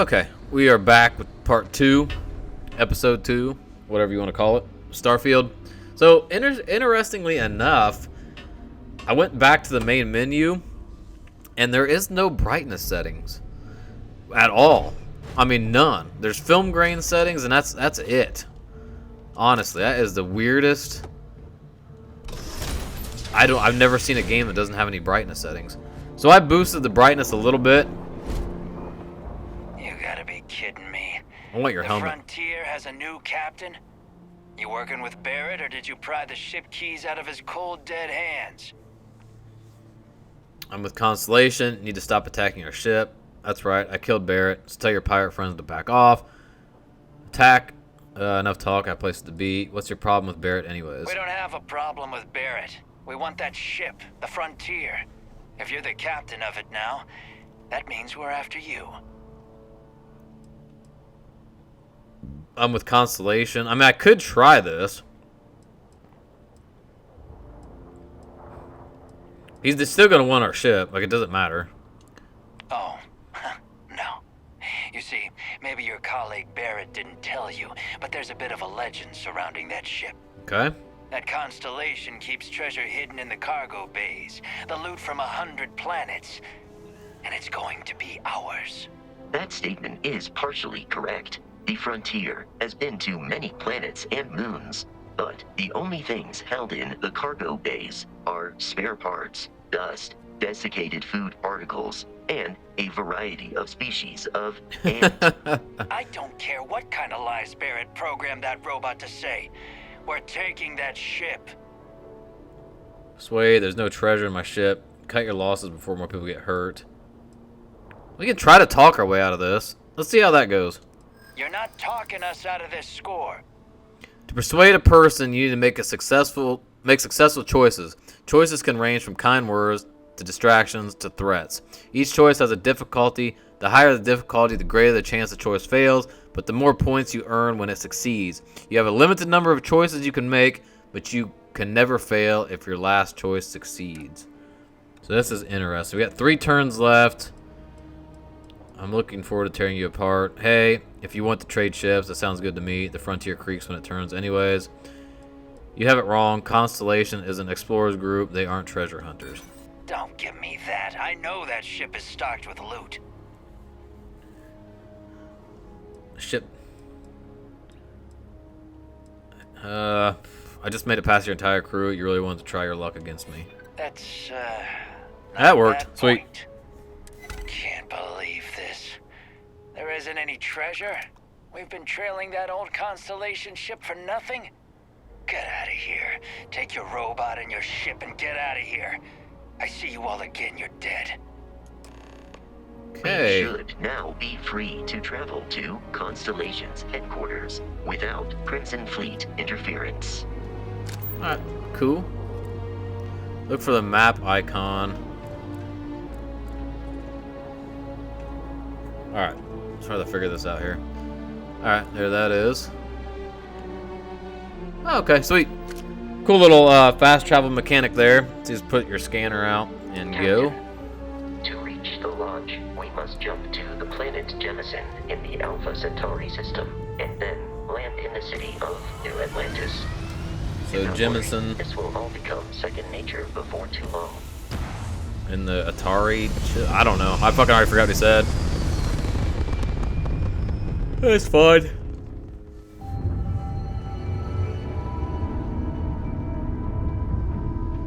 Okay, we are back with part 2, episode 2, whatever you want to call it, Starfield. So, interestingly enough, I went back to the main menu, and there is no brightness settings at all. I mean, none. There's film grain settings, and that's it. Honestly, that is the weirdest. I've never seen a game that doesn't have any brightness settings. So I boosted the brightness a little bit. You gotta be kidding me. I want your the helmet. Frontier has a new captain? You working with Barrett, or did you pry the ship keys out of his cold, dead hands? I'm with Constellation. Need to stop attacking our ship. That's right. I killed Barrett. So tell your pirate friends to back off. Attack. Enough talk. I placed the beat. What's your problem with Barrett anyways? We don't have a problem with Barrett. We want that ship, the Frontier. If you're the captain of it now, that means we're after you. I'm with Constellation. I mean, I could try this. He's still going to want our ship. Like, it doesn't matter. Oh, no. You see, maybe your colleague Barrett didn't tell you, but there's a bit of a legend surrounding that ship. Okay. That Constellation keeps treasure hidden in the cargo bays, the loot from 100 planets, and it's going to be ours. That statement is partially correct. The Frontier has been to many planets and moons, but the only things held in the cargo bays are spare parts, dust, desiccated food particles, and a variety of species of ant. I don't care what kind of lies Barrett programmed that robot to say. We're taking that ship. Sway, there's no treasure in my ship. Cut your losses before more people get hurt. We can try to talk our way out of this. Let's see how that goes. You're not talking us out of this score. To persuade a person, you need to make successful choices. Choices can range from kind words to distractions to threats. Each choice has a difficulty. The higher the difficulty, the greater the chance the choice fails, but the more points you earn when it succeeds. You have a limited number of choices you can make, but you can never fail if your last choice succeeds. So this is interesting. We got 3 turns left. I'm looking forward to tearing you apart. Hey, if you want to trade ships, that sounds good to me. The Frontier creaks when it turns anyways. You have it wrong. Constellation is an explorers group. They aren't treasure hunters. Don't give me that. I know that ship is stocked with loot. Ship. I just made it past your entire crew. You really wanted to try your luck against me. That's, that worked. Sweet. Point. Can't believe this. There isn't any treasure? We've been trailing that old Constellation ship for nothing? Get out of here. Take your robot and your ship and get out of here. I see you all again, you're dead. Okay. We should now be free to travel to Constellation's headquarters without Crimson Fleet interference. Alright, cool. Look for the map icon. Alright, let's try to figure this out here. Alright, there that is. Oh, okay, sweet. Cool little fast travel mechanic there. Just put your scanner out and go. To reach the launch, we must jump to the planet Jemison in the Alpha Centauri system, and then land in the city of New Atlantis. So Jemison This will all become second nature before too long. in the Atari. I don't know. I fucking already forgot what he said. It's fine.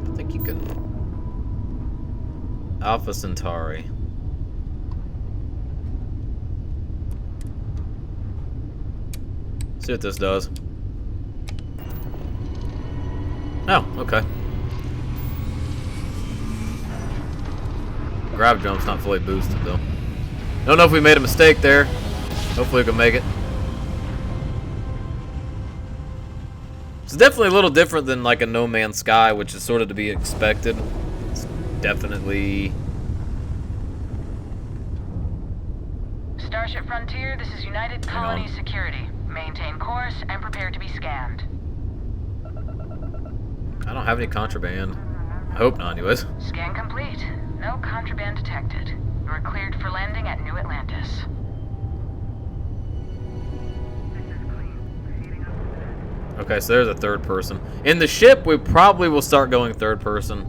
I think you can. Alpha Centauri. See what this does. Oh, okay. Grab jump's not fully boosted though. Don't know if we made a mistake there. Hopefully we can make it. It's definitely a little different than like a No Man's Sky, which is sort of to be expected. It's definitely... Starship Frontier, this is United Colony Security. Maintain course and prepare to be scanned. I don't have any contraband. I hope not, anyways. Scan complete. No contraband detected. You are cleared for landing at New Atlantis. Okay, so there's a third person. In the ship, we probably will start going third person.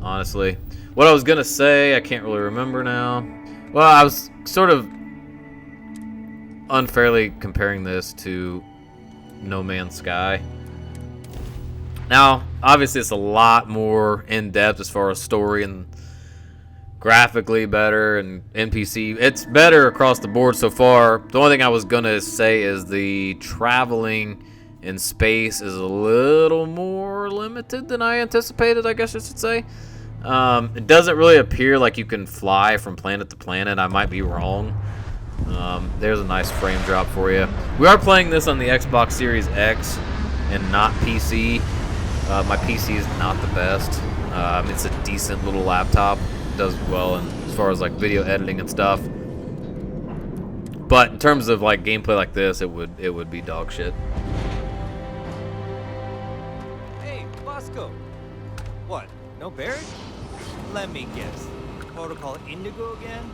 Honestly. What I was gonna say, I can't really remember now. Well, I was sort of unfairly comparing this to No Man's Sky. Now, obviously, it's a lot more in-depth as far as story and graphically better and NPC. It's better across the board so far. The only thing I was gonna say is the traveling in space is a little more limited than I anticipated, I guess I should say. It doesn't really appear like you can fly from planet to planet. I might be wrong. There's a nice frame drop for you. We are playing this on the Xbox Series X and not PC. My PC is not the best. It's a decent little laptop. It does well as far as like video editing and stuff. But in terms of like gameplay like this, it would be dog shit. Hey, Bosco. What? No Barrett? Let me guess. Protocol Indigo again?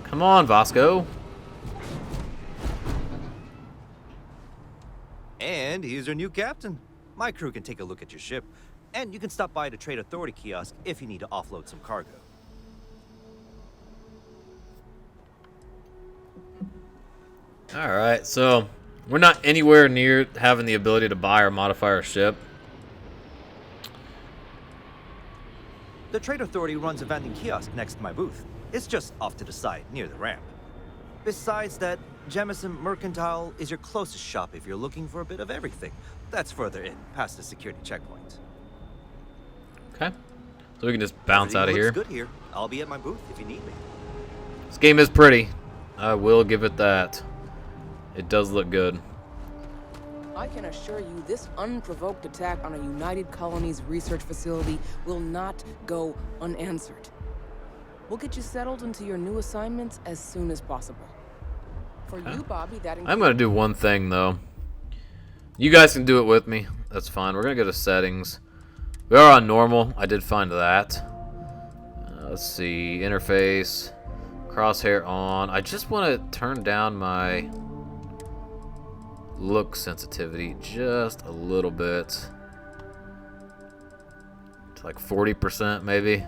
Come on, Vasco. And he's your new captain. My crew can take a look at your ship, and you can stop by the Trade Authority kiosk if you need to offload some cargo. Alright, so we're not anywhere near having the ability to buy or modify our ship. The Trade Authority runs a vending kiosk next to my booth. It's just off to the side, near the ramp. Besides that, Jemison Mercantile is your closest shop if you're looking for a bit of everything. That's further in, past the security checkpoint. Okay. So we can just bounce out of here. Looks good here. I'll be at my booth if you need me. This game is pretty. I will give it that. It does look good. I can assure you this unprovoked attack on a United Colonies research facility will not go unanswered. We'll get you settled into your new assignments as soon as possible. For you, Bobby, that I'm going to do one thing, though. You guys can do it with me. That's fine. We're going to go to settings. We are on normal. I did find that. Let's see. Interface. Crosshair on. I just want to turn down my look sensitivity just a little bit. To like 40% maybe.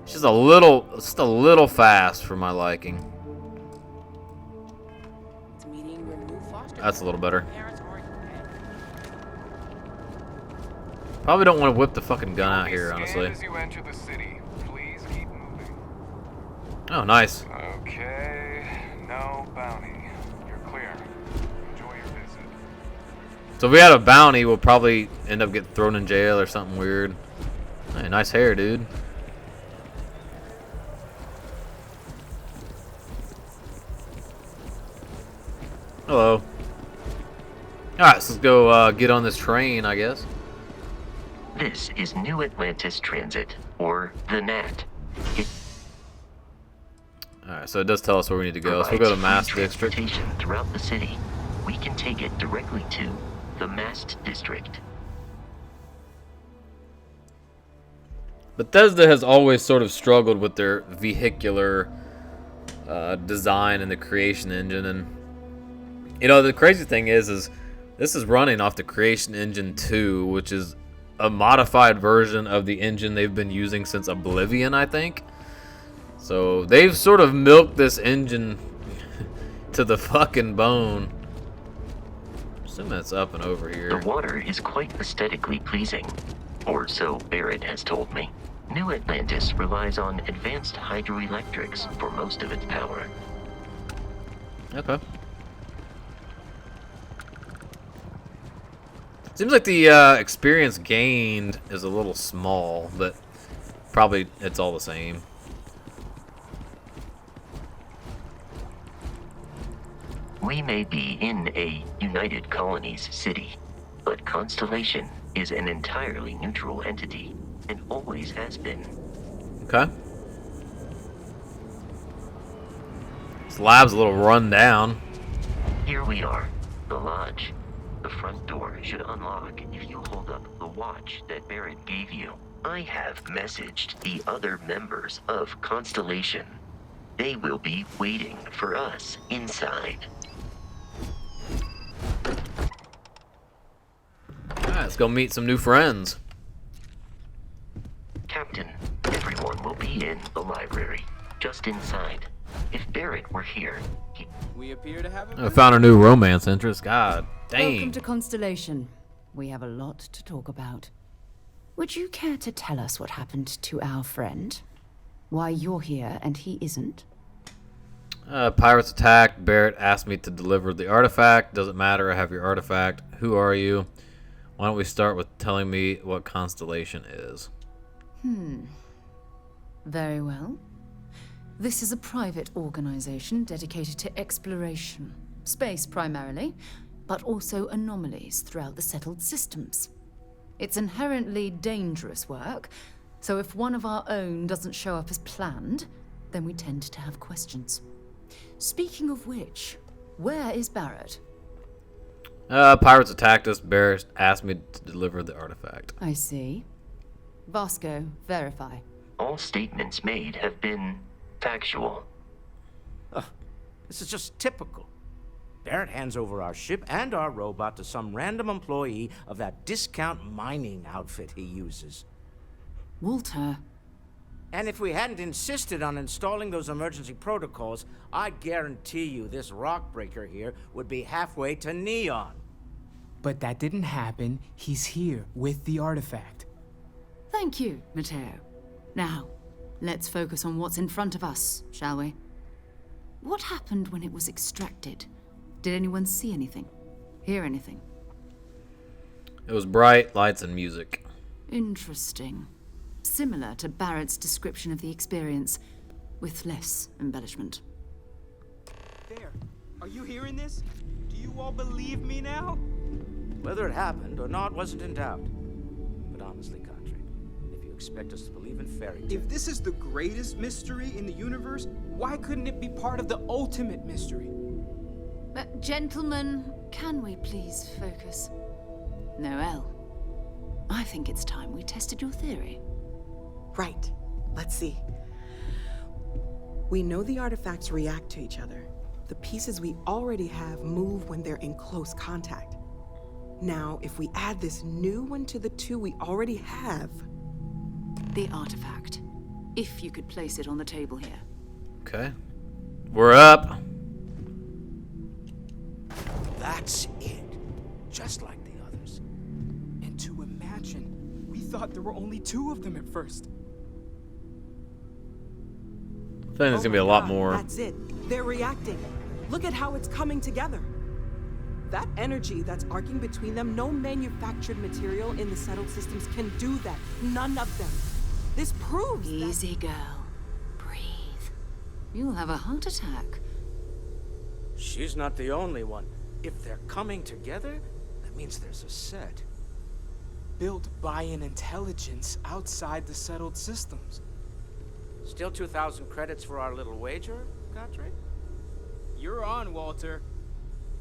It's just a little fast for my liking. That's a little better. Probably don't want to whip the fucking gun out here, honestly. As you enter the city, please keep moving. Oh, nice. Okay, no bounty. You're clear. Enjoy your visit. So if we had a bounty, we'll probably end up getting thrown in jail or something weird. Hey, nice hair, dude. Hello. Alright, so let's go get on this train, I guess. This is New Atlantis Transit, or the NAT. Alright, so it does tell us where we need to go. So we'll go to Mast District. Transportation throughout the city. We can take it directly to the Mast District. Bethesda has always sort of struggled with their vehicular design and the creation engine, and you know, the crazy thing is this is running off the Creation Engine 2, which is a modified version of the engine they've been using since Oblivion, I think. So they've sort of milked this engine to the fucking bone. Assuming it's up and over here. The water is quite aesthetically pleasing, or so Barrett has told me. New Atlantis relies on advanced hydroelectrics for most of its power. Okay. Seems like the experience gained is a little small, but probably it's all the same. We may be in a United Colonies city, but Constellation is an entirely neutral entity, and always has been. Okay. This lab's a little run down. Here we are, the lodge. The front door should unlock if you hold up the watch that Barrett gave you. I have messaged the other members of Constellation They will be waiting for us inside. Alright, let's go meet some new friends. Captain, everyone will be in the library, just inside. If Barrett were here, We appear to have I found a new romance interest. God Welcome dang. to Constellation. We have a lot to talk about. Would you care to tell us what happened to our friend? Why you're here and he isn't? Pirates attacked. Barrett asked me to deliver the artifact. Doesn't matter, I have your artifact. Who are you? Why don't we start with telling me what Constellation is? Very well. This is a private organization dedicated to exploration. Space primarily, but also anomalies throughout the settled systems. It's inherently dangerous work, so if one of our own doesn't show up as planned, then we tend to have questions. Speaking of which, where is Barrett? Pirates attacked us. Barrett asked me to deliver the artifact. I see. Vasco, verify. all statements made have been factual. This is just typical. Barrett hands over our ship and our robot to some random employee of that discount mining outfit he uses. Walter. And if we hadn't insisted on installing those emergency protocols, I guarantee you this rock breaker here would be halfway to Neon. But that didn't happen. He's here with the artifact. Thank you, Matteo. Now, let's focus on what's in front of us, shall we? What happened when it was extracted? Did anyone see anything? Hear anything? It was bright lights and music. Interesting. Similar to Barrett's description of the experience, with less embellishment. There. Are you hearing this? Do you all believe me now? Whether it happened or not wasn't in doubt. But honestly, Country, if you expect us to believe in fairy tales... If this is the greatest mystery in the universe, why couldn't it be part of the ultimate mystery? Gentlemen, can we please focus? Noel, I think it's time we tested your theory. Right. Let's see. We know the artifacts react to each other. The pieces we already have move when they're in close contact. Now, if we add this new one to the two we already have... The artifact. If you could place it on the table here. Okay. We're up. That's it. Just like the others. And to imagine, we thought there were only 2 of them at first. I think there's gonna be a lot more. That's it. They're reacting. Look at how it's coming together. That energy that's arcing between them, no manufactured material in the settled systems can do that. None of them. This proves Easy, girl. Breathe. You'll have a heart attack. She's not the only one. If they're coming together, that means there's a set. Built by an intelligence outside the settled systems. Still 2,000 credits for our little wager, Country? You're on, Walter.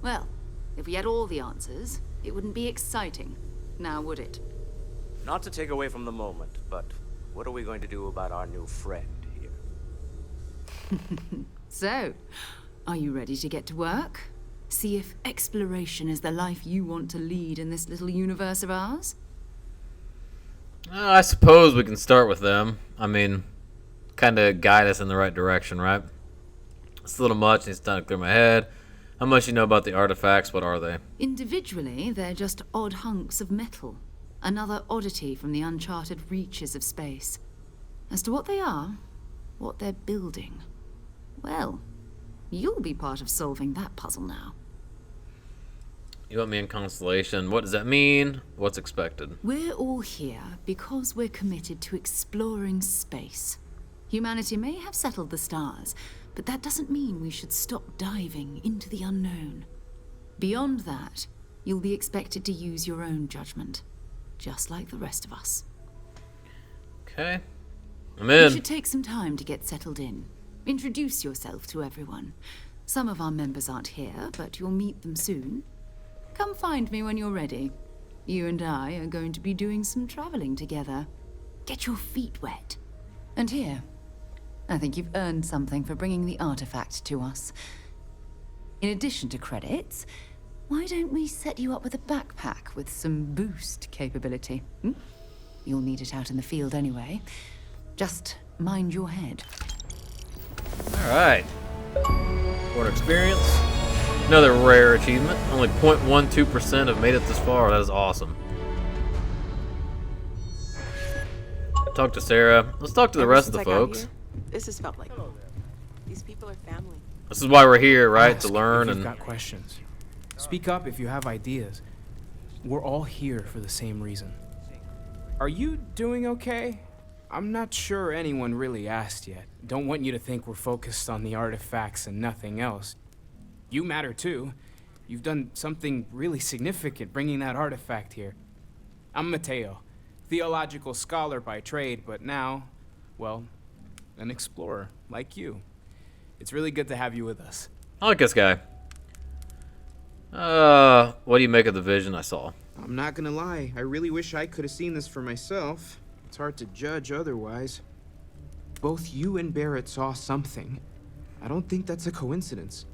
Well, if we had all the answers, it wouldn't be exciting. Now, would it? Not to take away from the moment, but what are we going to do about our new friend here? So, are you ready to get to work? See if exploration is the life you want to lead in this little universe of ours? I suppose we can start with them. I mean, kind of guide us in the right direction, right? It's a little much. It's time to clear my head. How much you know about the artifacts? What are they? Individually, they're just odd hunks of metal. Another oddity from the uncharted reaches of space. As to what they are, what they're building, well, you'll be part of solving that puzzle now. You want me in Constellation? What does that mean? What's expected? We're all here because we're committed to exploring space. Humanity may have settled the stars, but that doesn't mean we should stop diving into the unknown. Beyond that, you'll be expected to use your own judgment, just like the rest of us. Okay. I'm You in. should take some time to get settled in. Introduce yourself to everyone. Some of our members aren't here, but you'll meet them soon. Come find me when you're ready. You and I are going to be doing some traveling together. Get your feet wet. And here, I think you've earned something for bringing the artifact to us. In addition to credits, why don't we set you up with a backpack with some boost capability? Hmm? You'll need it out in the field anyway. Just mind your head. Alright. For experience. Another rare achievement. Only 0.12% have made it this far. That is awesome. Talk to Sarah. Let's talk to the rest of the folks. This has felt like these people are family. This is why we're here, right? Ask To learn if and... you've got questions. Speak up if you have ideas. We're all here for the same reason. Are you doing okay? I'm not sure anyone really asked yet. Don't want you to think we're focused on the artifacts and nothing else. You matter too. You've done something really significant bringing that artifact here. I'm Mateo, theological scholar by trade, but now, well, an explorer like you. It's really good to have you with us. I like this guy. What do you make of the vision I saw? I'm not gonna lie, I really wish I could have seen this for myself. It's hard to judge otherwise. Both you and Barrett saw something. I don't think that's a coincidence.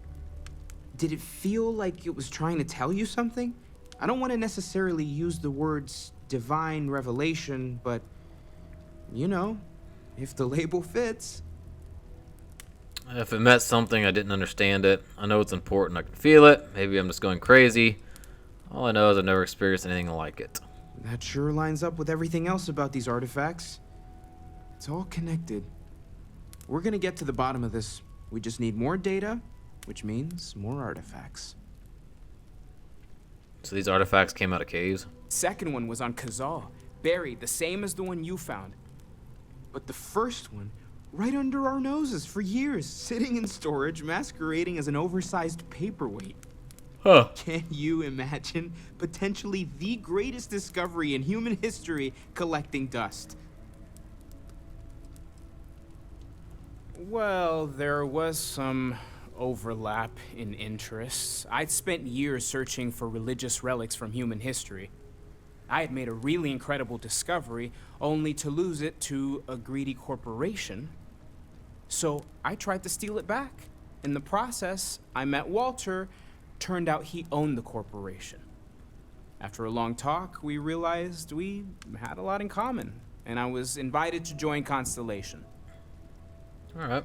Did it feel like it was trying to tell you something? I don't want to necessarily use the words divine revelation, but, you know, if the label fits. If it meant something, I didn't understand it. I know it's important. I can feel it. Maybe I'm just going crazy. All I know is I've never experienced anything like it. That sure lines up with everything else about these artifacts. It's all connected. We're gonna get to the bottom of this. We just need more data, which means more artifacts. So these artifacts came out of caves? Second one was on Kazal, buried, the same as the one you found. But the first one, right under our noses for years, sitting in storage, masquerading as an oversized paperweight. Huh. Can you imagine potentially the greatest discovery in human history collecting dust? Well, there was some overlap in interests. I'd spent years searching for religious relics from human history. I had made a really incredible discovery, only to lose it to a greedy corporation. So I tried to steal it back. In the process, I met Walter. Turned out he owned the corporation. After a long talk, we realized we had a lot in common, and I was invited to join Constellation. Alright.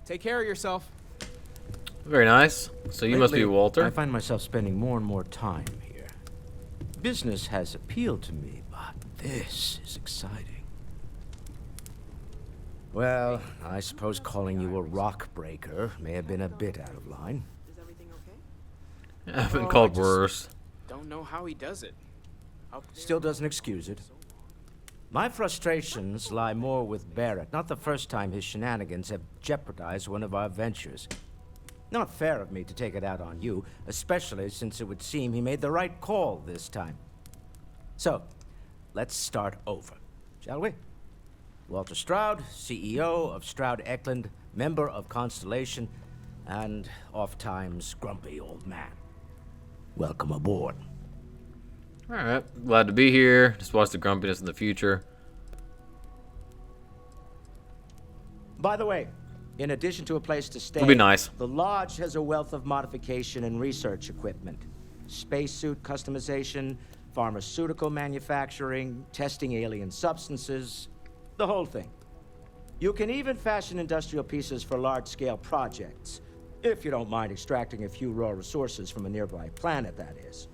Take care of yourself. Very nice. So you must be Lately, Walter? I find myself spending more and more time here. Business has appealed to me, but this is exciting. Well, I suppose calling you a rock breaker may have been a bit out of line. I've been called worse. Don't know how he does it. Still doesn't excuse it. My frustrations lie more with Barrett. Not the first time his shenanigans have jeopardized one of our ventures. Not fair of me to take it out on you, especially since it would seem he made the right call this time. So, let's start over, shall we? Walter Stroud, CEO of Stroud Eklund, member of Constellation, and oft-times grumpy old man. Welcome aboard. Alright, glad to be here. Just watch the grumpiness in the future. By the way, in addition to a place to stay, It'll be nice. The Lodge has a wealth of modification and research equipment. Spacesuit customization, pharmaceutical manufacturing, testing alien substances, the whole thing. You can even fashion industrial pieces for large-scale projects, if you don't mind extracting a few raw resources from a nearby planet, that is.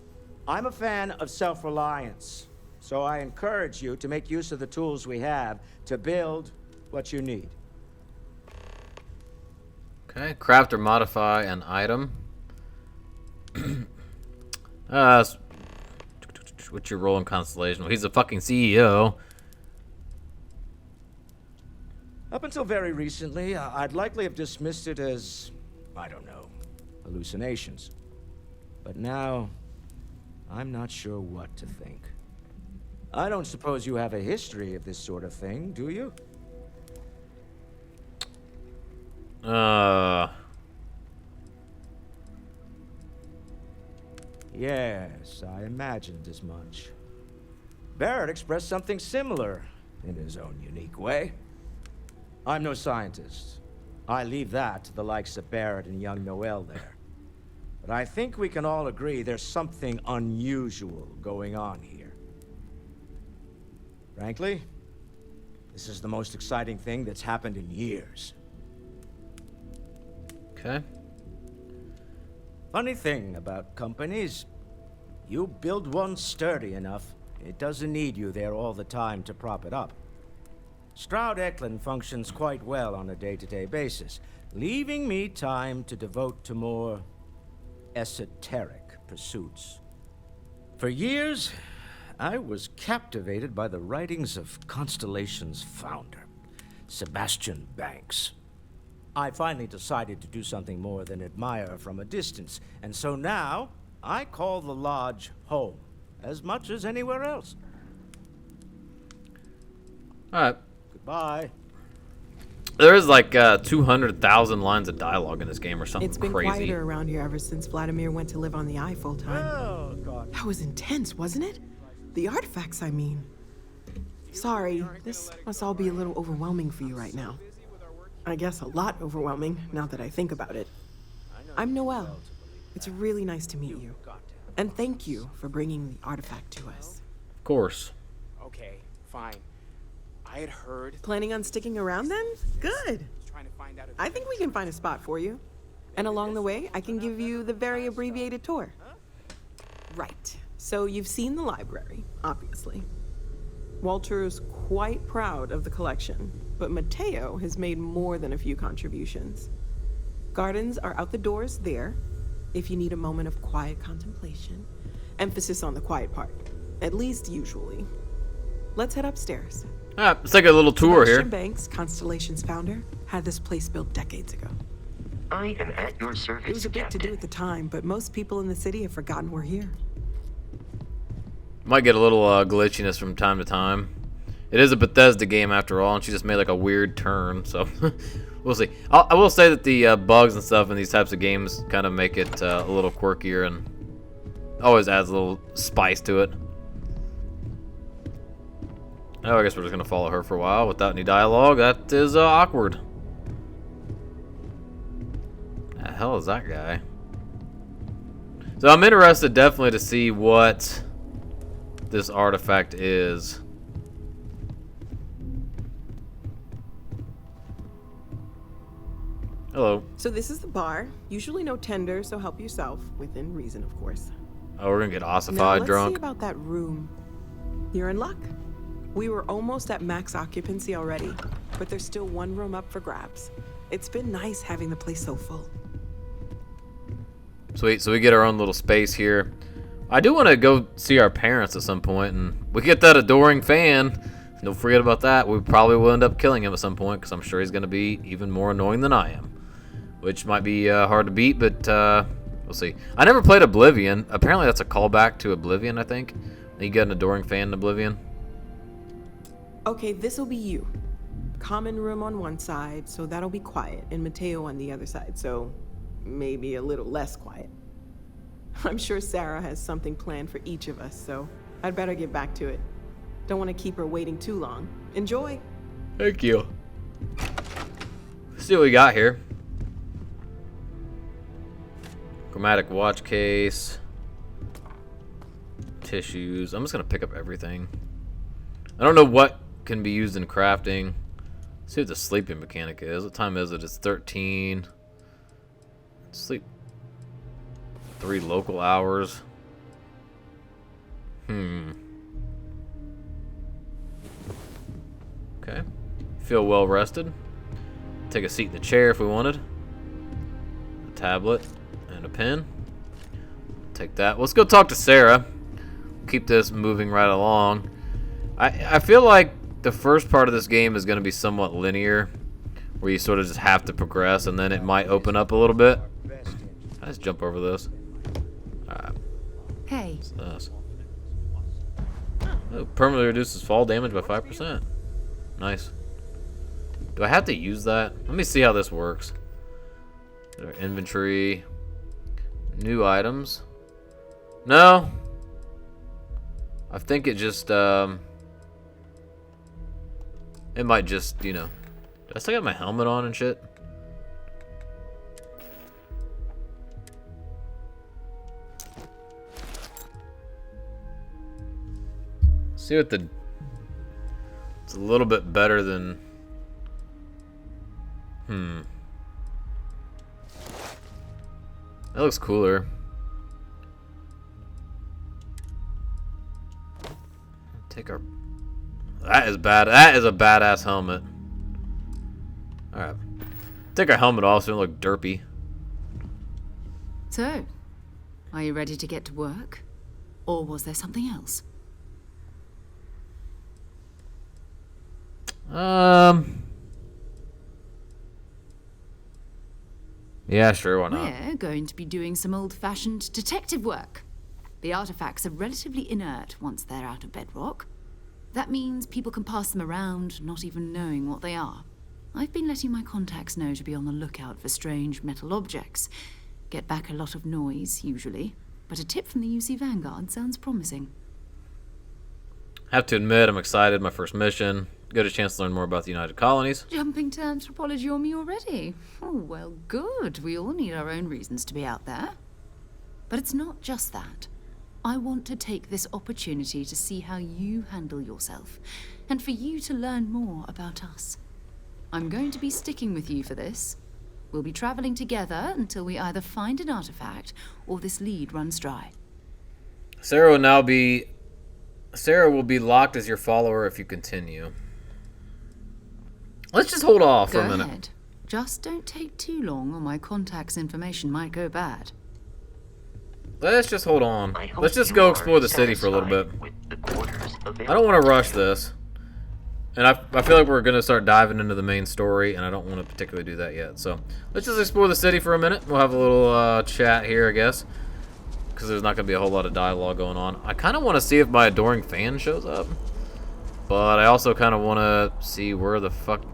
I'm a fan of self-reliance, so I encourage you to make use of the tools we have to build what you need. Okay, craft or modify an item. What's your role in Constellation? Well, he's the fucking CEO. Up until very recently, I'd likely have dismissed it as, I don't know, hallucinations. But now, I'm not sure what to think. I don't suppose you have a history of this sort of thing, do you? Yes, I imagined as much. Barrett expressed something similar, in his own unique way. I'm no scientist. I leave that to the likes of Barrett and young Noel there. But I think we can all agree there's something unusual going on here. Frankly, this is the most exciting thing that's happened in years. Okay. Funny thing about companies, you build one sturdy enough, it doesn't need you there all the time to prop it up. Stroud-Eklund functions quite well on a day-to-day basis, leaving me time to devote to more esoteric pursuits. For years, I was captivated by the writings of Constellation's founder, Sebastian Banks. I finally decided to do something more than admire from a distance, and so now I call the lodge home, as much as anywhere else. Alright. Goodbye. There is like 200,000 lines of dialogue in this game or something It's been crazy. quieter around here ever since Vladimir went to live on the Eye full time. Oh, God. That was intense, wasn't it? The artifacts, I mean. Sorry, this must all be a little overwhelming for you right now. I guess a lot overwhelming, now that I think about it. I'm Noel. It's really nice to meet you. And thank you for bringing the artifact to us. Of course. Okay, fine. I had heard. Planning on sticking around then? Good. Trying to find out if I think we can find a spot for you. And along the way, I can give you the very abbreviated tour. Right. So you've seen the library, obviously. Walter's quite proud of the collection, but Mateo has made more than a few contributions. Gardens are out the doors there, if you need a moment of quiet contemplation. Emphasis on the quiet part, at least usually. Let's head upstairs. Alright, let's take a little tour here. Sebastian Banks, Constellation's founder, had this place built decades ago. I am at your service, It was a bit to do Captain. at the time, but most people in the city have forgotten we're here. Might get a little glitchiness from time to time. It is a Bethesda game after all, and she just made like a weird turn, so we'll see. I will say that the bugs and stuff in these types of games kind of make it a little quirkier and always adds a little spice to it. Oh, I guess we're just gonna follow her for a while without any dialogue. That is awkward. The hell is that guy? So I'm interested definitely to see what this artifact is. Hello. So this is the bar. Usually no tender, so help yourself, within reason, of course. Oh, we're gonna get Now ossified let's drunk. see about that room. You're in luck. We were almost at max occupancy already, but there's still one room up for grabs. It's been nice having the place so full. Sweet, so we get our own little space here. I do want to go see our parents at some point, and we get that adoring fan. Don't forget about that. We probably will end up killing him at some point, because I'm sure he's going to be even more annoying than I am. Which might be hard to beat, but we'll see. I never played Oblivion. Apparently that's a callback to Oblivion, I think. You get an adoring fan in Oblivion. Okay, this'll be you. Common room on one side, so that'll be quiet, and Mateo on the other side, so maybe a little less quiet. I'm sure Sarah has something planned for each of us, so I'd better get back to it. Don't want to keep her waiting too long. Enjoy! Thank you. Let's see what we got here. Chromatic watch case. Tissues. I'm just going to pick up everything. I don't know what can be used in crafting. Let's see what the sleeping mechanic is. What time is it? It's 13. Sleep 3 local hours. Okay. Feel well rested. Take a seat in the chair if we wanted. A tablet and a pen. Take that. Let's go talk to Sarah. Keep this moving right along. I feel like the first part of this game is going to be somewhat linear, where you sort of just have to progress, and then it might open up a little bit. I just jump over this. Alright. Hey. What's this? Oh, permanently reduces fall damage by 5%. Nice. Do I have to use that? Let me see how this works. Inventory. New items. No. I think it just, it might just, you know, I still got my helmet on and shit? See what the... It's a little bit better than... That looks cooler. Take our... That is bad. That is a badass helmet. Alright. Take our helmet off so we don't look derpy. So, are you ready to get to work? Or was there something else? Yeah, sure, why not? We're going to be doing some old-fashioned detective work. The artifacts are relatively inert once they're out of bedrock. That means people can pass them around, not even knowing what they are. I've been letting my contacts know to be on the lookout for strange metal objects. Get back a lot of noise, usually. But a tip from the UC Vanguard sounds promising. Have to admit, I'm excited. My first mission. Get a chance to learn more about the United Colonies. Jumping to anthropology on me already? Oh, well, good. We all need our own reasons to be out there. But it's not just that. I want to take this opportunity to see how you handle yourself, and for you to learn more about us. I'm going to be sticking with you for this. We'll be traveling together until we either find an artifact or this lead runs dry. Sarah will be locked as your follower if you continue. Let's just hold off for a minute. Go ahead. Just don't take too long or my contact's information might go bad. Let's just hold on. Let's just go explore the city for a little bit. I don't want to rush this. And I feel like we're going to start diving into the main story, and I don't want to particularly do that yet. So, let's just explore the city for a minute. We'll have a little chat here, I guess. Because there's not going to be a whole lot of dialogue going on. I kind of want to see if my adoring fan shows up. But I also kind of want to see where the fuck...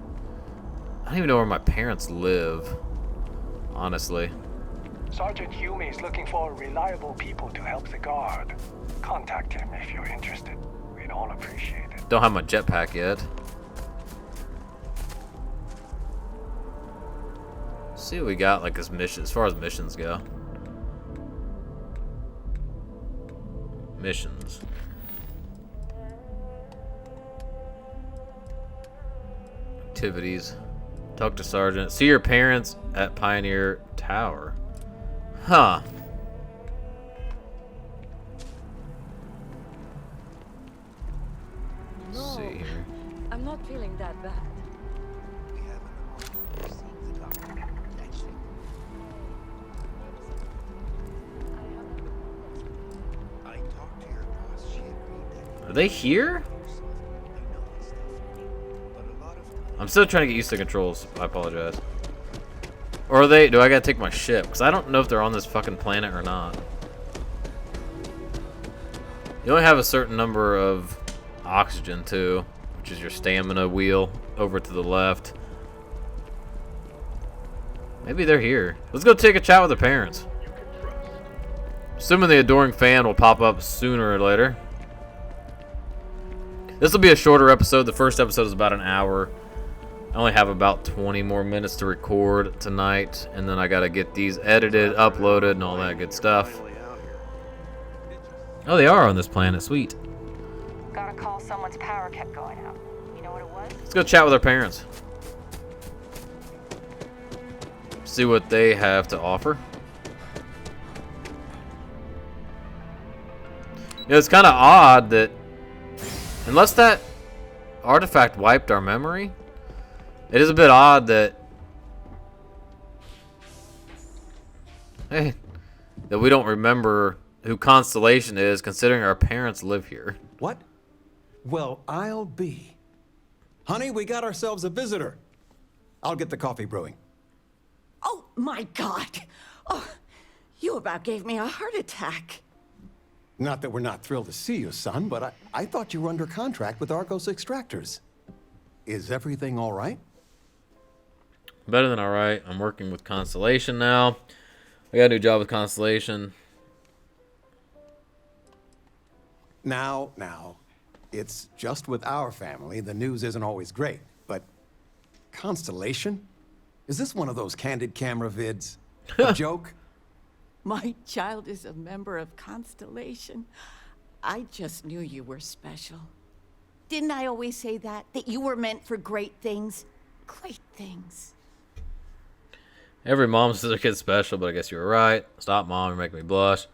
I don't even know where my parents live. Honestly. Sergeant Yumi is looking for reliable people to help the guard. Contact him if you're interested. We'd all appreciate it. Don't have my jetpack yet. Let's see what we got like as mission as far as missions go. Missions. Activities. Talk to Sergeant. See your parents at Pioneer Tower. Huh. No, See here. I'm not feeling that bad. Are they here? I'm still trying to get used to controls. I apologize. Or are they... Do I gotta take my ship? Because I don't know if they're on this fucking planet or not. You only have a certain number of oxygen, too. Which is your stamina wheel over to the left. Maybe they're here. Let's go take a chat with their parents. Assuming the adoring fan will pop up sooner or later. This will be a shorter episode. The first episode is about an hour. I only have about 20 more minutes to record tonight, and then I gotta get these edited, uploaded, and all that good stuff. Oh, they are on this planet. Sweet. Got a call someone's power kept going out. You know what it was? Let's go chat with our parents. See what they have to offer. You know, it's kind of odd that unless that artifact wiped our memory, it is a bit odd that that we don't remember who Constellation is, considering our parents live here. What? Well, I'll be. Honey, we got ourselves a visitor. I'll get the coffee brewing. Oh, my God. Oh, you about gave me a heart attack. Not that we're not thrilled to see you, son, but I thought you were under contract with Argos Extractors. Is everything all right? Better than all right. I'm working with Constellation now. I got a new job with Constellation. Now, it's just with our family. The news isn't always great, but Constellation? Is this one of those candid camera vids? A joke? My child is a member of Constellation. I just knew you were special. Didn't I always say that? That you were meant for great things? Great things. Every mom says their kid's special, but I guess you were right. Stop, Mom. You're making me blush.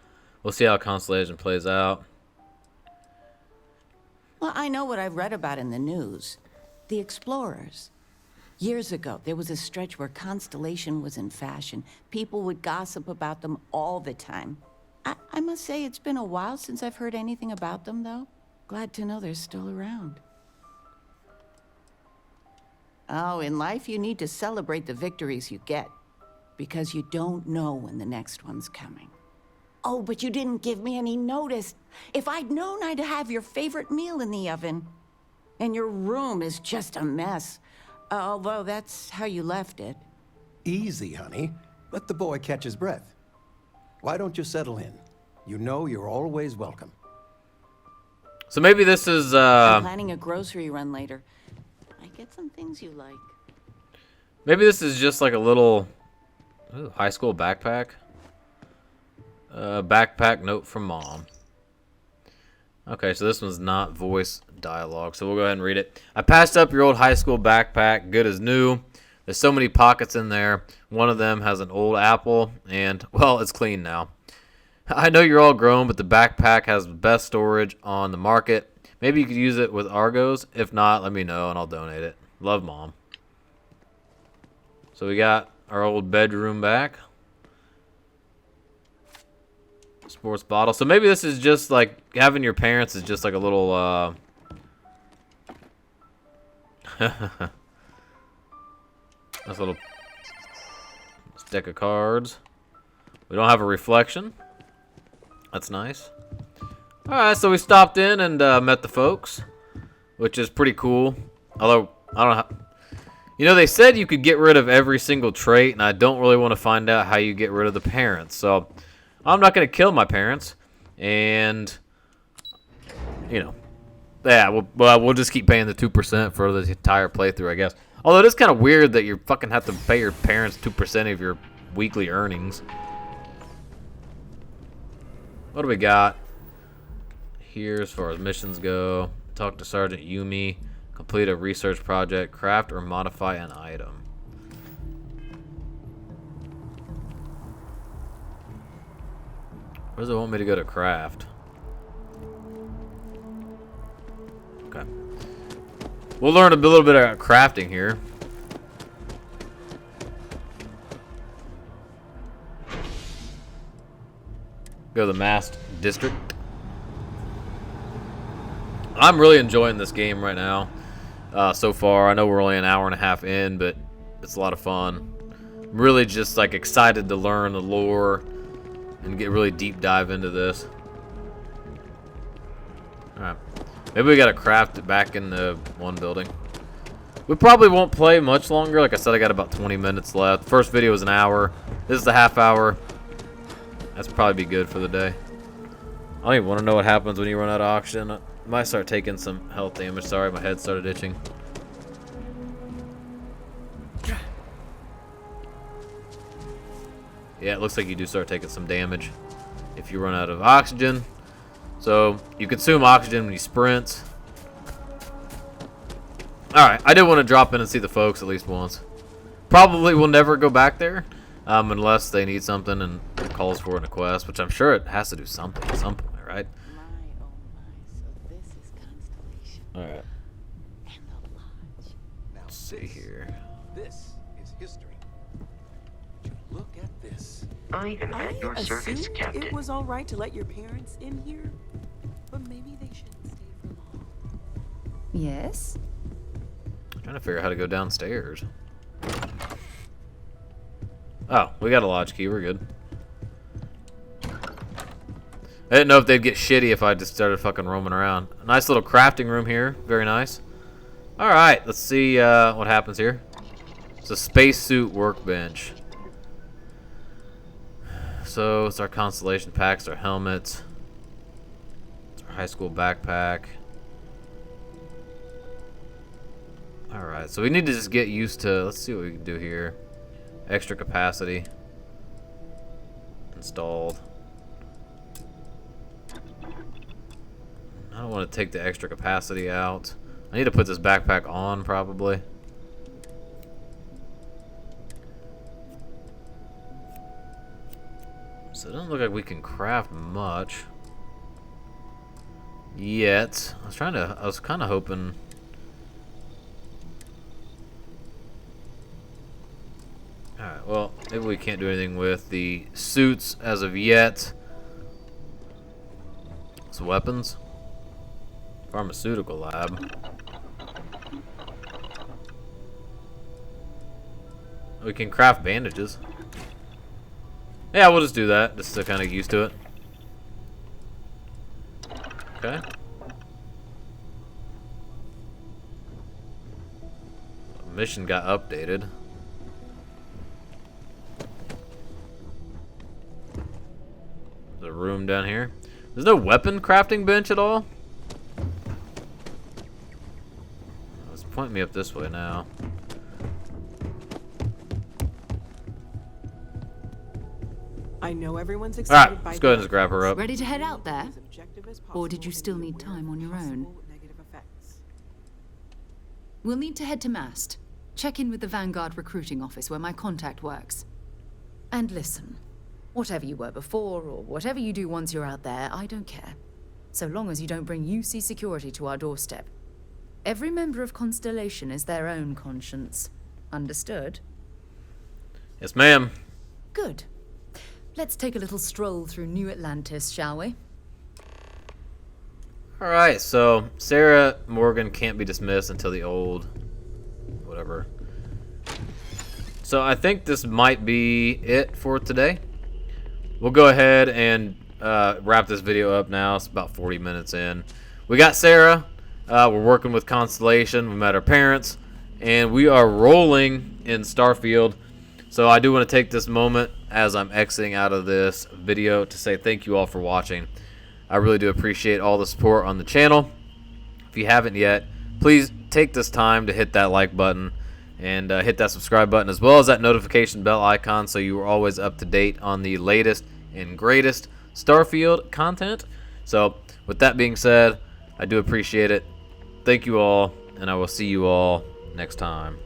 We'll see how Constellation plays out. Well, I know what I've read about in the news. The explorers. Years ago, there was a stretch where Constellation was in fashion. People would gossip about them all the time. I must say it's been a while since I've heard anything about them, though. Glad to know they're still around. Oh, in life you need to celebrate the victories you get, because you don't know when the next one's coming. Oh, but you didn't give me any notice. If I'd known I'd have your favorite meal in the oven. And your room is just a mess. Although that's how you left it. Easy, honey. Let the boy catch his breath. Why don't you settle in? You know you're always welcome. So maybe this is, I'm planning a grocery run later. I get some things you like. maybe this is just like a little high school backpack. Backpack note from Mom. Okay, so this one's not voice dialogue, so we'll go ahead and read it. I patched up your old high school backpack, good as new. There's so many pockets in there. One of them has an old apple, and, well, it's clean now. I know you're all grown, but the backpack has the best storage on the market. Maybe you could use it with Argos. If not, let me know, and I'll donate it. Love, Mom. So we got our old bedroom back. Sports bottle. So maybe this is just like having your parents is just like a little nice little deck of cards. We don't have a reflection. That's nice. Alright, so we stopped in and met the folks, which is pretty cool. Although I don't know you know, they said you could get rid of every single trait, and I don't really want to find out how you get rid of the parents. So I'm not going to kill my parents, and, you know, yeah, we'll just keep paying the 2% for the entire playthrough, I guess. Although it is kind of weird that you fucking have to pay your parents 2% of your weekly earnings. What do we got here as far as missions go? Talk to Sergeant Yumi, complete a research project, craft or modify an item. Where does it want me to go to craft? Okay. We'll learn a little bit about crafting here. Go to the Mast District. I'm really enjoying this game right now. So far, I know we're only an hour and a half in, but it's a lot of fun. I'm really just like excited to learn the lore and get really deep dive into this. Alright. Maybe we gotta craft it back in the one building. We probably won't play much longer. Like I said, I got about 20 minutes left. First video was an hour. This is a half hour. That's probably be good for the day. I don't even want to know what happens when you run out of oxygen. I might start taking some health damage. Sorry, my head started itching. Yeah, it looks like you do start taking some damage if you run out of oxygen. So, you consume oxygen when you sprint. Alright, I did want to drop in and see the folks at least once. Probably will never go back there. Unless they need something and it calls for in a quest, which I'm sure it has to do something at some point, right? Alright. Let's see here. This is history. Look at this. I am at your service, assumed Captain. it was all right to let your parents in here, but maybe they shouldn't stay for long. Yes? I'm trying to figure out how to go downstairs. Oh, we got a lodge key. We're good. I didn't know if they'd get shitty if I just started fucking roaming around. A nice little crafting room here. Very nice. Alright, let's see what happens here. It's a spacesuit workbench. So, it's our Constellation packs, our helmets. It's our high school backpack. Alright, so we need to just get used to... Let's see what we can do here. Extra capacity. Installed. I don't want to take the extra capacity out. I need to put this backpack on, probably. So it doesn't look like we can craft much yet. I was kind of hoping. Alright, well, maybe we can't do anything with the suits as of yet. So weapons. Pharmaceutical lab. We can craft bandages. Yeah, we'll just do that, just to kind of get used to it. Okay. Mission got updated. There's a room down here. There's no weapon crafting bench at all? Let's point me up this way now. I know everyone's excited. Alright, let's go ahead and just grab her up. Ready to head out there? Or did you still need time on your own? We'll need to head to Mast. Check in with the Vanguard recruiting office where my contact works. And listen, whatever you were before, or whatever you do once you're out there, I don't care. So long as you don't bring UC security to our doorstep. Every member of Constellation is their own conscience. Understood? Yes, ma'am. Good. Let's take a little stroll through New Atlantis, shall we? Alright, so Sarah Morgan can't be dismissed until the old... whatever. So I think this might be it for today. We'll go ahead and wrap this video up now. It's about 40 minutes in. We got Sarah. We're working with Constellation. We met our parents. And we are rolling in Starfield. So I do want to take this moment as I'm exiting out of this video to say thank you all for watching. I really do appreciate all the support on the channel. If you haven't yet, please take this time to hit that like button and hit that subscribe button as well as that notification bell icon so you are always up to date on the latest and greatest Starfield content. So with that being said, I do appreciate it. Thank you all, and I will see you all next time.